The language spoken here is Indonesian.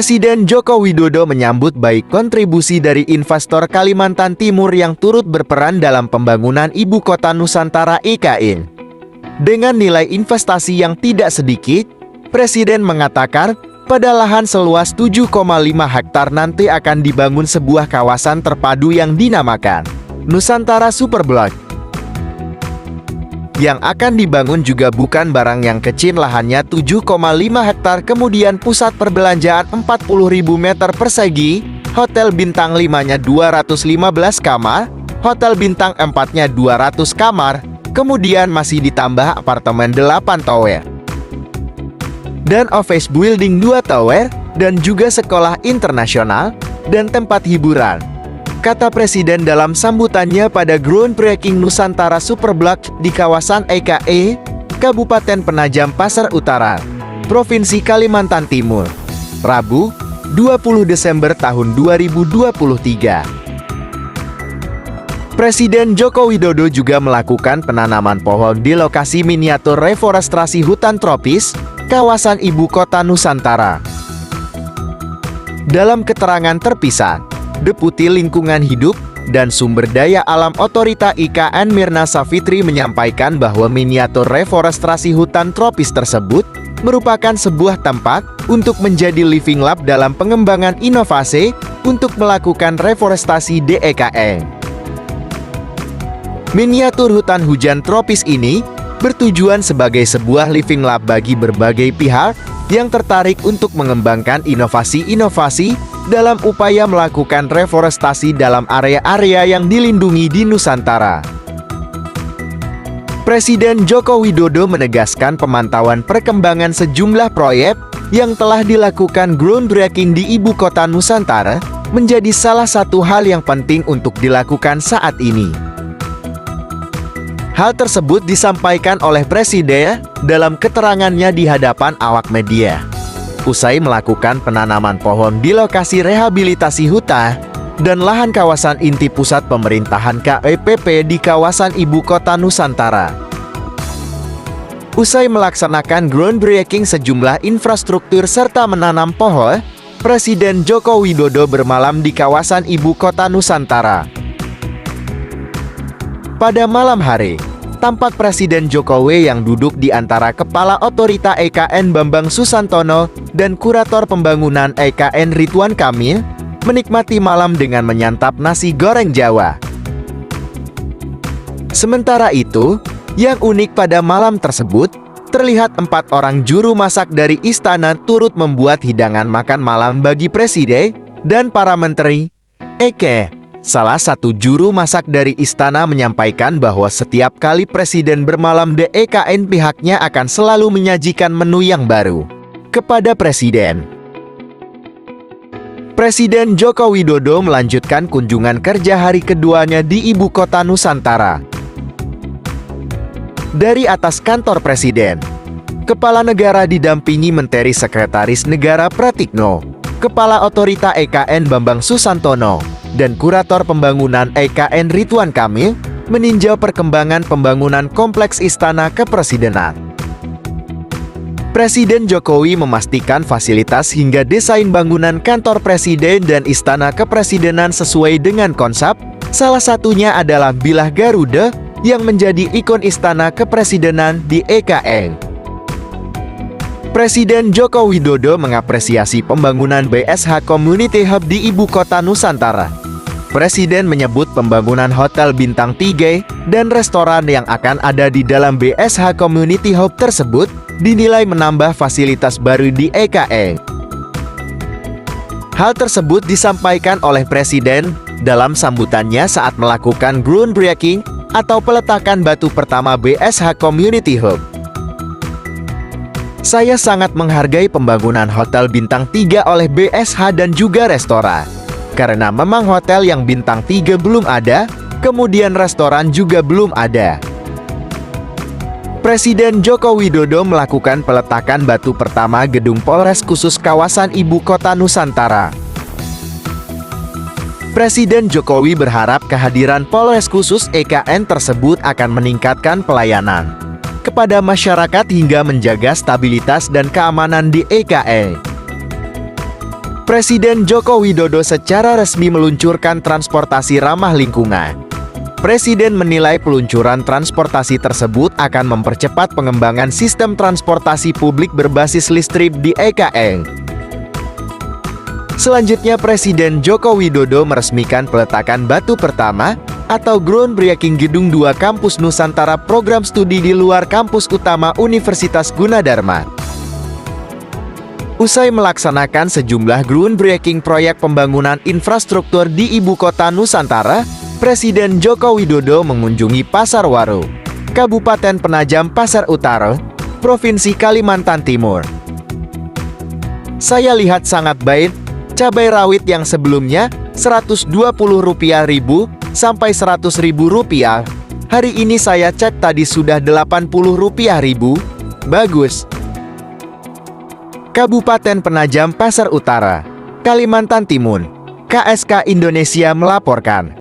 Presiden Joko Widodo menyambut baik kontribusi dari investor Kalimantan Timur yang turut berperan dalam pembangunan Ibu Kota Nusantara IKN. Dengan nilai investasi yang tidak sedikit, Presiden mengatakan pada lahan seluas 7,5 hektar nanti akan dibangun sebuah kawasan terpadu yang dinamakan Nusantara Superblok. Yang akan dibangun juga bukan barang yang kecil, lahannya 7,5 hektar, kemudian pusat perbelanjaan 40.000 meter persegi, hotel bintang 5-nya 215 kamar, hotel bintang 4-nya 200 kamar, kemudian masih ditambah apartemen 8 tower, dan office building 2 tower, dan juga sekolah internasional, dan tempat hiburan, kata Presiden dalam sambutannya pada groundbreaking Nusantara Superblok di kawasan EKE, Kabupaten Penajam Pasar Utara, Provinsi Kalimantan Timur, Rabu, 20 Desember tahun 2023. Presiden Joko Widodo juga melakukan penanaman pohon di lokasi miniatur reforestasi hutan tropis, kawasan Ibu Kota Nusantara. Dalam keterangan terpisah, Deputi Lingkungan Hidup dan Sumber Daya Alam Otorita IKN Mirna Safitri menyampaikan bahwa miniatur reforestasi hutan tropis tersebut merupakan sebuah tempat untuk menjadi living lab dalam pengembangan inovasi untuk melakukan reforestasi di IKN. Miniatur hutan hujan tropis ini bertujuan sebagai sebuah living lab bagi berbagai pihak yang tertarik untuk mengembangkan inovasi-inovasi dalam upaya melakukan reforestasi dalam area-area yang dilindungi di Nusantara. Presiden Joko Widodo menegaskan pemantauan perkembangan sejumlah proyek yang telah dilakukan groundbreaking di Ibu Kota Nusantara menjadi salah satu hal yang penting untuk dilakukan saat ini. Hal tersebut disampaikan oleh Presiden dalam keterangannya di hadapan awak media. Usai melakukan penanaman pohon di lokasi rehabilitasi hutan dan lahan kawasan inti pusat pemerintahan KEPP di kawasan Ibu Kota Nusantara. Usai melaksanakan groundbreaking sejumlah infrastruktur serta menanam pohon, Presiden Joko Widodo bermalam di kawasan Ibu Kota Nusantara. Pada malam hari, tampak Presiden Jokowi yang duduk di antara Kepala Otorita IKN Bambang Susantono dan Kurator Pembangunan IKN Ridwan Kamil menikmati malam dengan menyantap nasi goreng Jawa. Sementara itu, yang unik pada malam tersebut, terlihat 4 orang juru masak dari istana turut membuat hidangan makan malam bagi Presiden dan para menteri. Salah satu juru masak dari istana menyampaikan bahwa setiap kali Presiden bermalam di IKN, pihaknya akan selalu menyajikan menu yang baru kepada Presiden. Presiden Joko Widodo melanjutkan kunjungan kerja hari keduanya di Ibu Kota Nusantara. Dari atas kantor Presiden, Kepala Negara didampingi Menteri Sekretaris Negara Pratikno, Kepala Otorita IKN Bambang Susantono, dan Kurator Pembangunan IKN Ridwan Kamil meninjau perkembangan pembangunan Kompleks Istana Kepresidenan. Presiden Jokowi memastikan fasilitas hingga desain bangunan kantor Presiden dan Istana Kepresidenan sesuai dengan konsep, salah satunya adalah Bilah Garuda yang menjadi ikon Istana Kepresidenan di IKN. Presiden Joko Widodo mengapresiasi pembangunan BSH Community Hub di Ibu Kota Nusantara. Presiden menyebut pembangunan hotel bintang 3 dan restoran yang akan ada di dalam BSH Community Hub tersebut dinilai menambah fasilitas baru di IKN. Hal tersebut disampaikan oleh Presiden dalam sambutannya saat melakukan groundbreaking atau peletakan batu pertama BSH Community Hub. Saya sangat menghargai pembangunan hotel bintang 3 oleh BSH dan juga restoran. Karena memang hotel yang bintang 3 belum ada, kemudian restoran juga belum ada. Presiden Joko Widodo melakukan peletakan batu pertama gedung Polres khusus kawasan Ibu Kota Nusantara. Presiden Jokowi berharap kehadiran Polres khusus IKN tersebut akan meningkatkan pelayanan kepada masyarakat hingga menjaga stabilitas dan keamanan di IKN. Presiden Joko Widodo secara resmi meluncurkan transportasi ramah lingkungan. Presiden menilai peluncuran transportasi tersebut akan mempercepat pengembangan sistem transportasi publik berbasis listrik di IKN. Selanjutnya, Presiden Joko Widodo meresmikan peletakan batu pertama atau groundbreaking Gedung 2 Kampus Nusantara program studi di luar kampus utama Universitas Gunadarma. Usai melaksanakan sejumlah groundbreaking proyek pembangunan infrastruktur di Ibu Kota Nusantara, Presiden Joko Widodo mengunjungi Pasar Waru, Kabupaten Penajam Pasar Utara, Provinsi Kalimantan Timur. Saya lihat sangat baik, cabai rawit yang sebelumnya Rp120.000 sampai Rp100.000. Hari ini saya cek tadi sudah Rp80.000. Bagus. Kabupaten Penajam Pasar Utara, Kalimantan Timur, KSK Indonesia melaporkan.